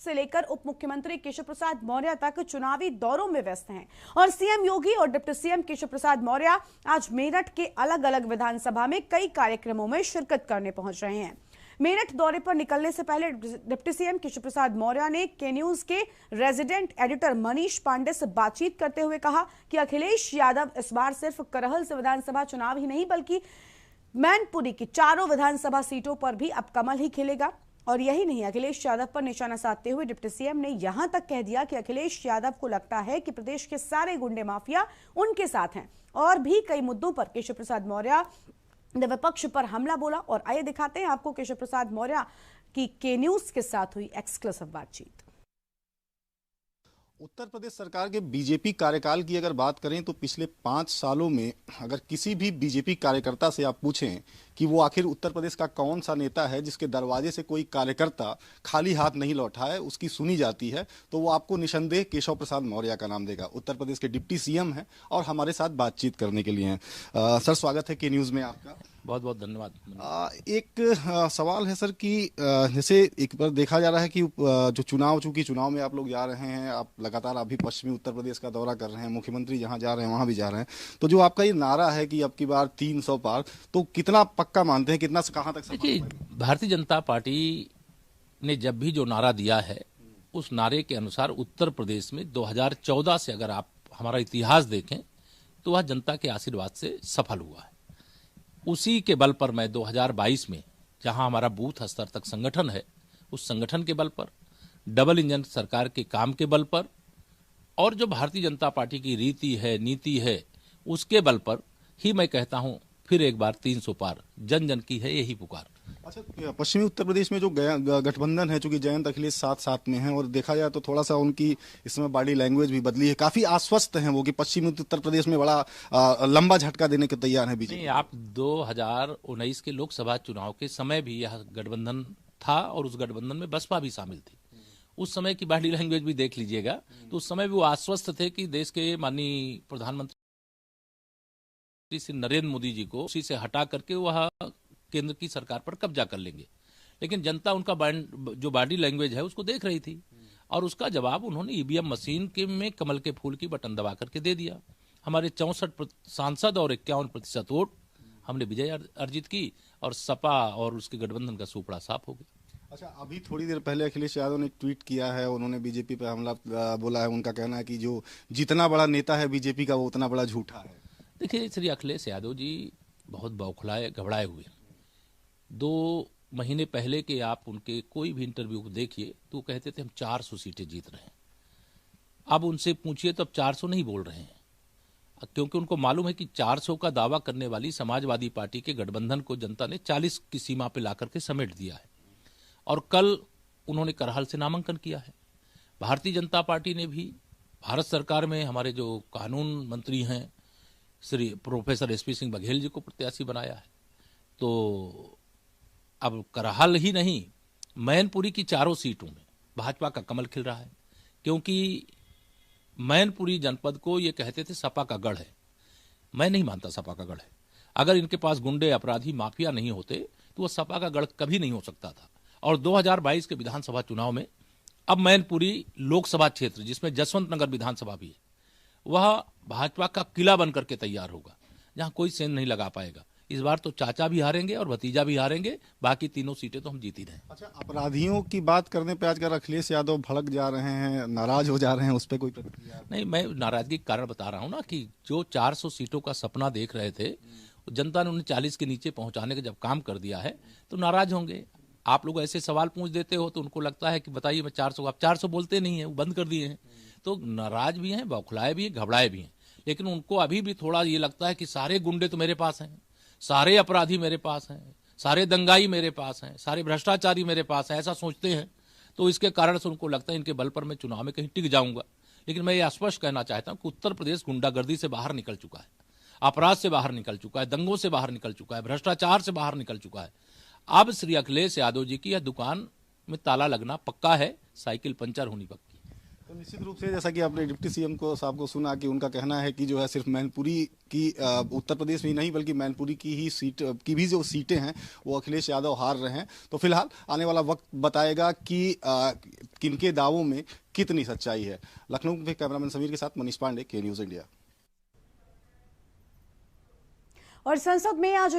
से लेकर उप मुख्यमंत्री केशव प्रसाद मौर्य तक चुनावी दौरों में व्यस्त हैं और सीएम योगी और डिप्टी सीएम केशव प्रसाद मौर्य आज मेरठ के अलग अलग विधानसभा में कई कार्यक्रमों में शिरकत करने पहुंच रहे हैं। मेरठ दौरे पर निकलने से पहले डिप्टी सीएम केशव प्रसाद मौर्य ने के न्यूज के रेजिडेंट एडिटर मनीष पांडे से बातचीत करते हुए कहा कि अखिलेश यादव इस बार सिर्फ करहल से विधानसभा चुनाव ही नहीं बल्कि मैनपुरी की चारों विधानसभा सीटों पर भी अब कमल ही खिलेगा। और यही नहीं, अखिलेश यादव पर निशाना साधते हुए डिप्टी सीएम ने यहां तक कह दिया कि अखिलेश यादव को लगता है कि प्रदेश के सारे गुंडे माफिया उनके साथ हैं। और भी कई मुद्दों पर केशव प्रसाद मौर्य ने विपक्ष पर हमला बोला। और आइए दिखाते हैं आपको केशव प्रसाद मौर्य की के न्यूज के साथ हुई एक्सक्लूसिव बातचीत। उत्तर प्रदेश सरकार के बीजेपी कार्यकाल की अगर बात करें तो पिछले 5 सालों में अगर किसी भी बीजेपी कार्यकर्ता से आप पूछें कि वो आखिर उत्तर प्रदेश का कौन सा नेता है जिसके दरवाजे से कोई कार्यकर्ता खाली हाथ नहीं लौटा है, उसकी सुनी जाती है, तो वो आपको निसंदेह केशव प्रसाद मौर्य का नाम देगा। उत्तर प्रदेश के डिप्टी सीएम हैं और हमारे साथ बातचीत करने के लिए हैं। सर, स्वागत है के न्यूज़ में आपका। बहुत बहुत धन्यवाद। एक सवाल है सर कि जैसे एक बार देखा जा रहा है कि जो चूंकि चुनाव में आप लोग जा रहे हैं, आप लगातार अभी पश्चिमी उत्तर प्रदेश का दौरा कर रहे हैं, मुख्यमंत्री जहां जा रहे हैं वहां भी जा रहे हैं, तो जो आपका ये नारा है कि अब की बार 300 पार, तो कितना पक्का मानते हैं, कितना कहां तक? देखिए, भारतीय जनता पार्टी ने जब भी जो नारा दिया है उस नारे के अनुसार उत्तर प्रदेश में 2014 से अगर आप हमारा इतिहास देखें तो वह जनता के आशीर्वाद से सफल हुआ है। उसी के बल पर मैं 2022 में जहां हमारा बूथ स्तर तक संगठन है, उस संगठन के बल पर, डबल इंजन सरकार के काम के बल पर और जो भारतीय जनता पार्टी की रीति है, नीति है, उसके बल पर ही मैं कहता हूं फिर एक बार 300 पार। जन जन की है यही पुकार। अच्छा, पश्चिमी उत्तर प्रदेश में जो गठबंधन है, चूंकि जयंत अखिलेश साथ में हैं और देखा जाए तो थोड़ा सा उनकी इसमें बॉडी लैंग्वेज भी बदली है, काफी आश्वस्त हैं वो कि पश्चिमी उत्तर प्रदेश में बड़ा लंबा झटका देने के तैयार है बीजेपी। आप 2019 के लोकसभा चुनाव के समय भी यह गठबंधन था और उस गठबंधन में बसपा भी शामिल थी। उस समय की बॉडी लैंग्वेज भी देख लीजिएगा, तो उस समय भी वो आश्वस्त थे कि देश के माननीय प्रधानमंत्री श्री नरेंद्र मोदी जी को उसी से हटा करके वह केंद्र की सरकार पर कब्जा कर लेंगे। लेकिन जनता उनका जो बॉडी लैंग्वेज है उसको देख रही थी और उसका जवाब उन्होंने ईवीएम मशीन के में कमल के फूल की बटन दबा करके दे दिया। हमारे 64 सांसद और 51% वोट हमने विजय अर्जित की और सपा और उसके गठबंधन का सुपड़ा साफ हो गया। अच्छा, अभी थोड़ी देर पहले अखिलेश यादव ने ट्वीट किया है, उन्होंने बीजेपी पर हमला बोला है। उनका कहना है कि जो जितना बड़ा नेता है बीजेपी का वो उतना बड़ा झूठा है। देखिए, श्री अखिलेश यादव जी बहुत बौखलाए घबराए हुए। 2 महीने पहले के आप उनके कोई भी इंटरव्यू को देखिए तो कहते थे हम 400 सीटें जीत रहे हैं। अब उनसे पूछिए तो अब 400 नहीं बोल रहे हैं, क्योंकि उनको मालूम है कि 400 का दावा करने वाली समाजवादी पार्टी के गठबंधन को जनता ने 40 की सीमा पर ला करके समेट दिया है। और कल उन्होंने करहल से नामांकन किया है। भारतीय जनता पार्टी ने भी भारत सरकार में हमारे जो कानून मंत्री हैं श्री प्रोफेसर एसपी सिंह बघेल जी को प्रत्याशी बनाया है। तो अब करहल ही नहीं, मैनपुरी की चारों सीटों में भाजपा का कमल खिल रहा है, क्योंकि मैनपुरी जनपद को ये कहते थे सपा का गढ़ है। मैं नहीं मानता सपा का गढ़ है। अगर इनके पास गुंडे, अपराधी, माफिया नहीं होते तो वह सपा का गढ़ कभी नहीं हो सकता था। और 2022 के विधानसभा चुनाव में अब मैनपुरी लोकसभा क्षेत्र, जिसमें जसवंत नगर विधानसभा भी है, वह भाजपा का किला बनकर के तैयार होगा, जहां कोई सेंध नहीं लगा पाएगा। इस बार तो चाचा भी हारेंगे और भतीजा भी हारेंगे, बाकी तीनों सीटें तो हम जीत ही रहे। अच्छा, अपराधियों की बात करने पे आजकल अखिलेश यादव भड़क जा रहे हैं, नाराज हो जा रहे हैं, उस पर कोई प्रतिक्रिया? नहीं, मैं नाराजगी का कारण बता रहा हूं ना कि जो 400 सीटों का सपना देख रहे थे, जनता ने उन्हें 40 के नीचे पहुंचाने का जब काम कर दिया है तो नाराज होंगे। आप लोग ऐसे सवाल पूछ देते हो तो उनको लगता है कि बताइए मैं 400, आप 400 बोलते नहीं है, वो बंद कर दिए हैं। तो नाराज भी हैं, बौखलाए भी हैं, घबराए भी हैं। लेकिन उनको अभी भी थोड़ा ये लगता है कि सारे गुंडे तो मेरे पास हैं, सारे अपराधी मेरे पास हैं, सारे दंगाई मेरे पास हैं, सारे भ्रष्टाचारी मेरे पास हैं, ऐसा सोचते हैं। तो इसके कारण से उनको लगता है इनके बल पर मैं चुनाव में कहीं टिक जाऊंगा। लेकिन मैं ये स्पष्ट कहना चाहता हूं कि उत्तर प्रदेश गुंडागर्दी से बाहर निकल चुका है, अपराध से बाहर निकल चुका है, दंगों से बाहर निकल चुका है, भ्रष्टाचार से बाहर निकल चुका है। अब श्री अखिलेश यादव जी की यह दुकान में ताला लगना पक्का है, साइकिल पंचर होनी पक्की। तो तो निश्चित रूप से जैसा कि आपने डिप्टी सीएम को साहब को सुना कि उनका कहना है कि जो है सिर्फ मैनपुरी की उत्तर प्रदेश में ही नहीं बल्कि मैनपुरी की ही सीट की भी जो सीटें हैं वो अखिलेश यादव हार रहे हैं। तो फिलहाल आने वाला वक्त बताएगा कि किनके दावों में कितनी सच्चाई है। लखनऊ में कैमरामैन समीर के साथ मनीष पांडे, के न्यूज इंडिया। और संसद में आज